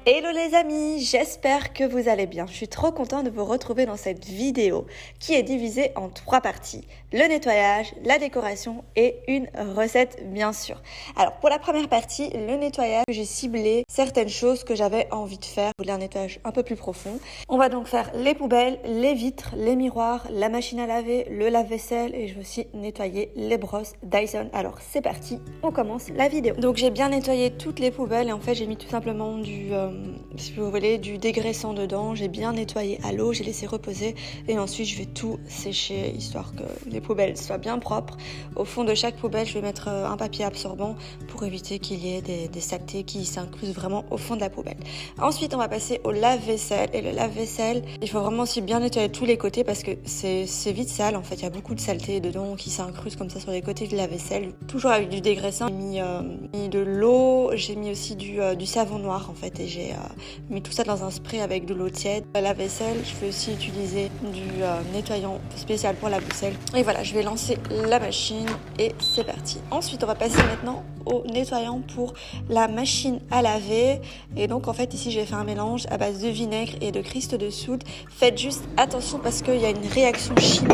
Hello les amis, j'espère que vous allez bien. Je suis trop contente de vous retrouver dans cette vidéo qui est divisée en 3 parties. Le nettoyage, la décoration et une recette bien sûr. Alors pour la première partie, le nettoyage, j'ai ciblé certaines choses que j'avais envie de faire. Je voulais un nettoyage un peu plus profond. On va donc faire les poubelles, les vitres, les miroirs, la machine à laver, le lave-vaisselle et je vais aussi nettoyer les brosses Dyson. Alors c'est parti, on commence la vidéo. Donc j'ai bien nettoyé toutes les poubelles et en fait j'ai mis tout simplement si vous voulez, du dégraissant dedans. J'ai bien nettoyé à l'eau, j'ai laissé reposer et ensuite je vais tout sécher histoire que les poubelles soient bien propres. Au fond de chaque poubelle, je vais mettre un papier absorbant pour éviter qu'il y ait des saletés qui s'inclusent vraiment au fond de la poubelle. Ensuite, on va passer au lave-vaisselle et le lave-vaisselle, il faut vraiment aussi bien nettoyer tous les côtés parce que c'est vite sale. En fait, il y a beaucoup de saleté dedans qui s'incrustent comme ça sur les côtés de lave-vaisselle. Toujours avec du dégraissant. J'ai mis de l'eau, j'ai mis aussi du savon noir en fait et j'ai mis tout ça dans un spray avec de l'eau tiède. La vaisselle, je vais aussi utiliser du nettoyant spécial pour la vaisselle. Et voilà, je vais lancer la machine et c'est parti. Ensuite, on va passer maintenant au nettoyant pour la machine à laver. Et donc en fait ici j'ai fait un mélange à base de vinaigre et de cristaux de soude. Faites juste attention parce qu'il y a une réaction chimique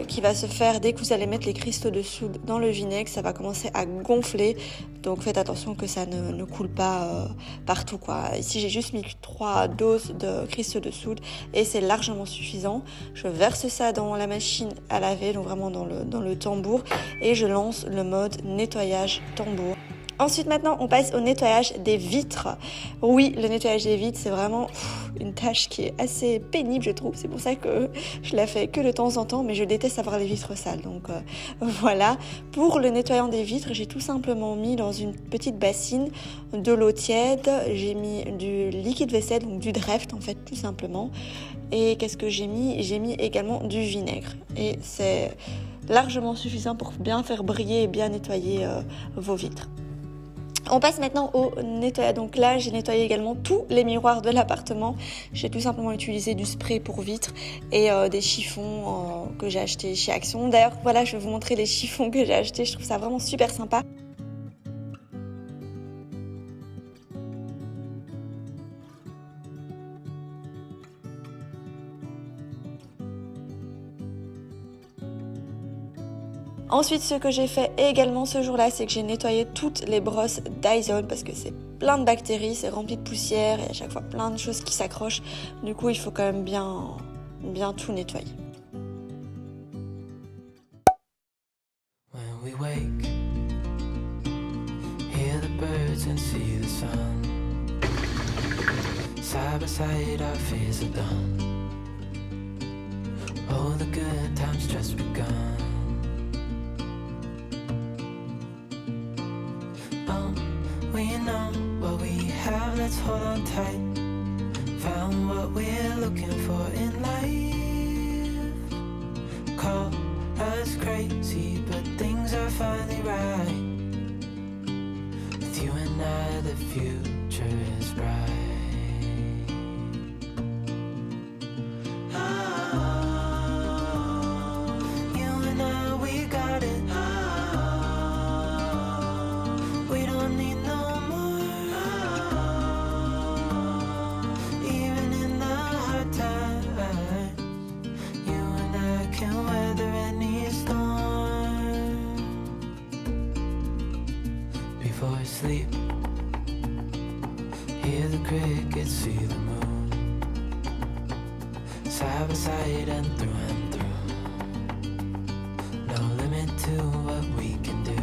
qui va se faire dès que vous allez mettre les cristaux de soude dans le vinaigre. Ça va commencer à gonfler, donc faites attention que ça ne coule pas partout quoi. Ici j'ai juste mis 3 doses de cristaux de soude et c'est largement suffisant. Je verse ça dans la machine à laver, donc vraiment dans le tambour, et je lance le mode nettoyage tambour. Ensuite, maintenant, on passe au nettoyage des vitres. Oui, le nettoyage des vitres, c'est vraiment une tâche qui est assez pénible, je trouve. C'est pour ça que je la fais que de temps en temps, mais je déteste avoir les vitres sales. Donc voilà. Pour le nettoyant des vitres, j'ai tout simplement mis dans une petite bassine de l'eau tiède. J'ai mis du liquide vaisselle, donc du Dreft en fait, tout simplement. Et qu'est-ce que j'ai mis ? J'ai mis également du vinaigre. Et c'est largement suffisant pour bien faire briller et bien nettoyer vos vitres. On passe maintenant au nettoyage. Donc là, j'ai nettoyé également tous les miroirs de l'appartement. J'ai tout simplement utilisé du spray pour vitres et des chiffons que j'ai achetés chez Action. D'ailleurs, voilà, je vais vous montrer les chiffons que j'ai achetés. Je trouve ça vraiment super sympa. Ensuite, ce que j'ai fait également ce jour-là, c'est que j'ai nettoyé toutes les brosses Dyson parce que c'est plein de bactéries, c'est rempli de poussière et à chaque fois plein de choses qui s'accrochent. Du coup, il faut quand même bien tout nettoyer. When we wake, hear the birds and see the sun. Side by side, our fears are done. Oh, the good times just begun. We know what we have, let's hold on tight. Found what we're looking for in life. Call us crazy, but things are finally right. With you and I, the future is bright. Before I sleep, hear the crickets, see the moon. Side by side and through, no limit to what we can do.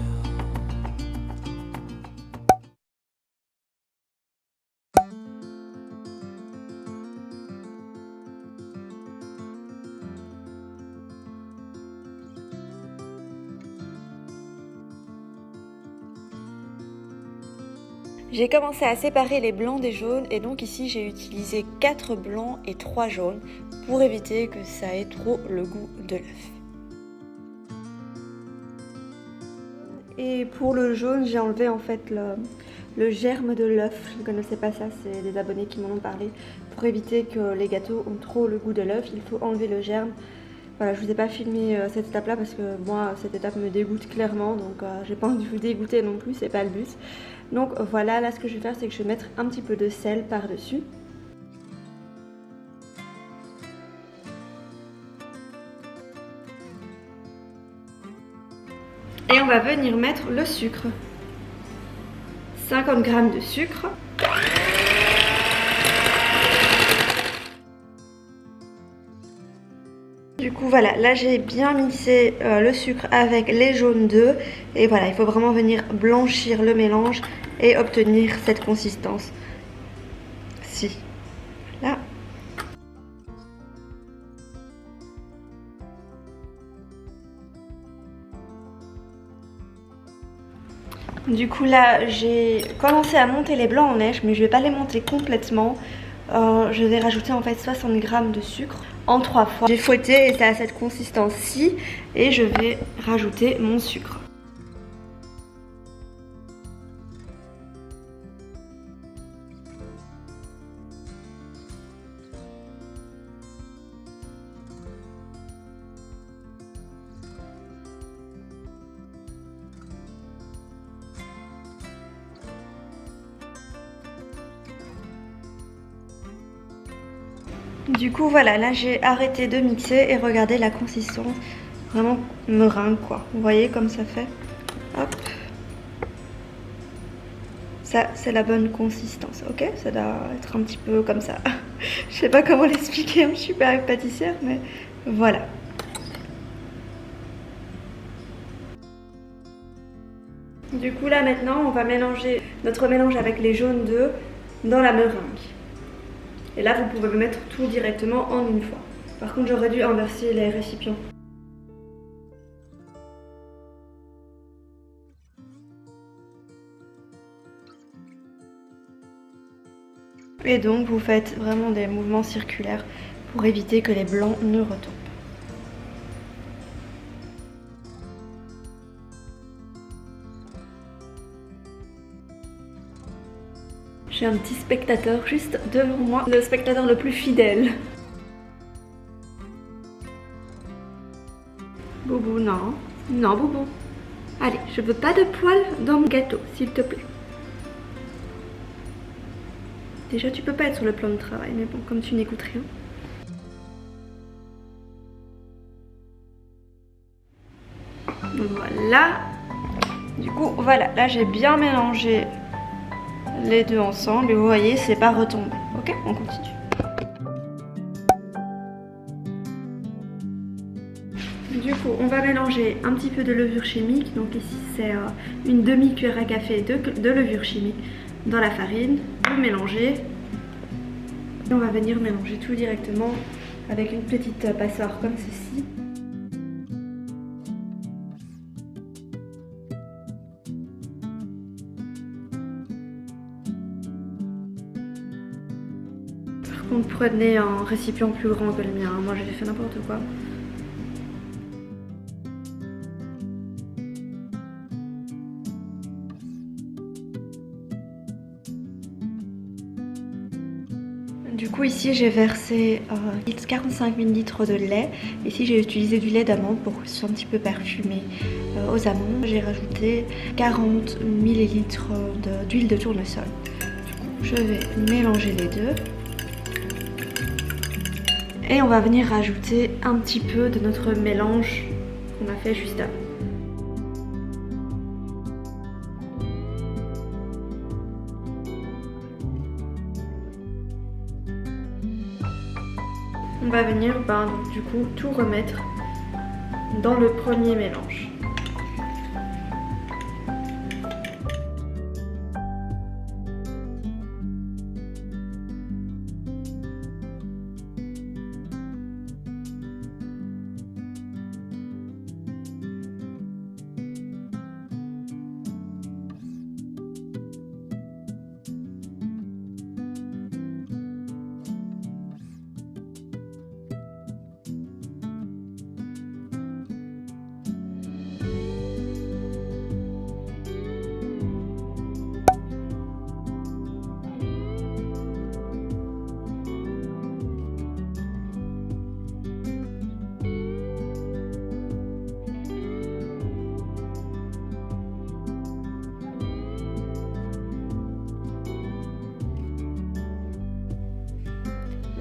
J'ai commencé à séparer les blancs des jaunes et donc ici j'ai utilisé 4 blancs et 3 jaunes pour éviter que ça ait trop le goût de l'œuf. Et pour le jaune, j'ai enlevé en fait le germe de l'œuf. Je ne connaissais pas ça, c'est des abonnés qui m'en ont parlé. Pour éviter que les gâteaux ont trop le goût de l'œuf, il faut enlever le germe Voilà, je vous ai pas filmé cette étape là parce que moi cette étape me dégoûte clairement, donc j'ai pas envie de vous dégoûter non plus, c'est pas le but. Donc voilà, là ce que je vais faire c'est que je vais mettre un petit peu de sel par dessus. Et on va venir mettre le sucre. 50 g de sucre. Du coup voilà, là j'ai bien mixé le sucre avec les jaunes d'œufs. Et voilà, il faut vraiment venir blanchir le mélange et obtenir cette consistance. Si, là. Du coup là j'ai commencé à monter les blancs en neige, mais je vais pas les monter complètement. Je vais rajouter en fait 60 g de sucre en 3 fois. J'ai fouetté et c'est à cette consistance-ci et je vais rajouter mon sucre. Du coup voilà, là j'ai arrêté de mixer et regardez la consistance, vraiment meringue quoi. Vous voyez comme ça fait. Hop. Ça c'est la bonne consistance, ok? Ça doit être un petit peu comme ça. Je sais pas comment l'expliquer, je suis pas pâtissière mais voilà. Du coup là maintenant on va mélanger notre mélange avec les jaunes d'œufs dans la meringue. Et là, vous pouvez mettre tout directement en une fois. Par contre, j'aurais dû inverser les récipients. Et donc, vous faites vraiment des mouvements circulaires pour éviter que les blancs ne retombent. J'ai un petit spectateur juste devant moi, le spectateur le plus fidèle. Boubou, non. Non, Boubou. Allez, je veux pas de poils dans mon gâteau, s'il te plaît. Déjà, tu peux pas être sur le plan de travail, mais bon, comme tu n'écoutes rien. Voilà. Du coup, voilà, là j'ai bien mélangé les deux ensemble et vous voyez c'est pas retombé. Ok, on continue. Du coup on va mélanger un petit peu de levure chimique, donc ici c'est une demi-cuillère à café de levure chimique dans la farine. Vous mélangez et on va venir mélanger tout directement avec une petite passoire comme ceci. Donc prenez un récipient plus grand que le mien, moi j'ai fait n'importe quoi. Du coup ici j'ai versé 45 ml de lait. Ici j'ai utilisé du lait d'amande pour que ce soit un petit peu parfumé aux amandes. J'ai rajouté 40 ml d'huile de tournesol. Du coup, je vais mélanger les deux. Et on va venir rajouter un petit peu de notre mélange qu'on a fait juste avant. On va venir donc, du coup tout remettre dans le premier mélange.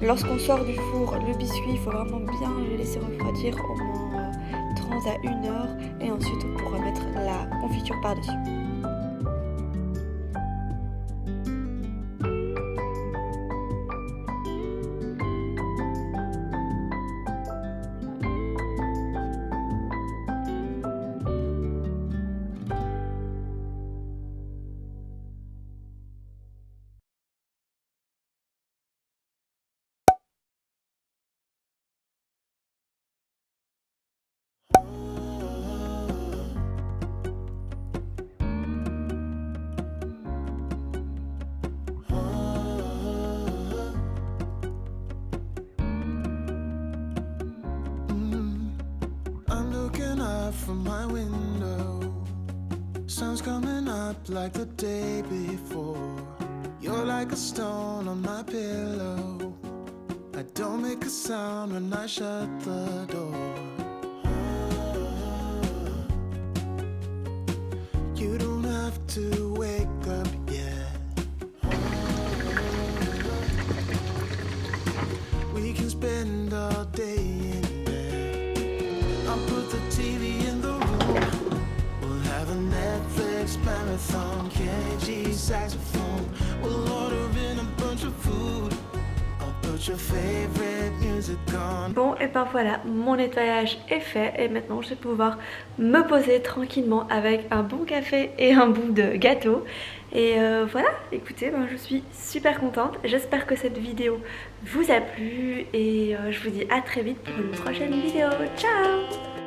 Lorsqu'on sort du four, le biscuit, il faut vraiment bien le laisser refroidir au moins 30 à 1 heure et ensuite on pourra mettre la confiture par-dessus. From my window, sun's coming up like the day before. You're like a stone on my pillow. I don't make a sound when I shut the door. You don't have to wake up yet. We can spend all day in bed. I'll put the TV in the room. We'll have a Netflix marathon, Kenny G saxophone. We'll order in a bunch of food. I'll put your favorite music on. Bon, et ben voilà, mon nettoyage est fait et maintenant je vais pouvoir me poser tranquillement avec un bon café et un bout de gâteau. Et voilà, écoutez, ben, je suis super contente. J'espère que cette vidéo vous a plu et je vous dis à très vite pour une prochaine vidéo. Ciao!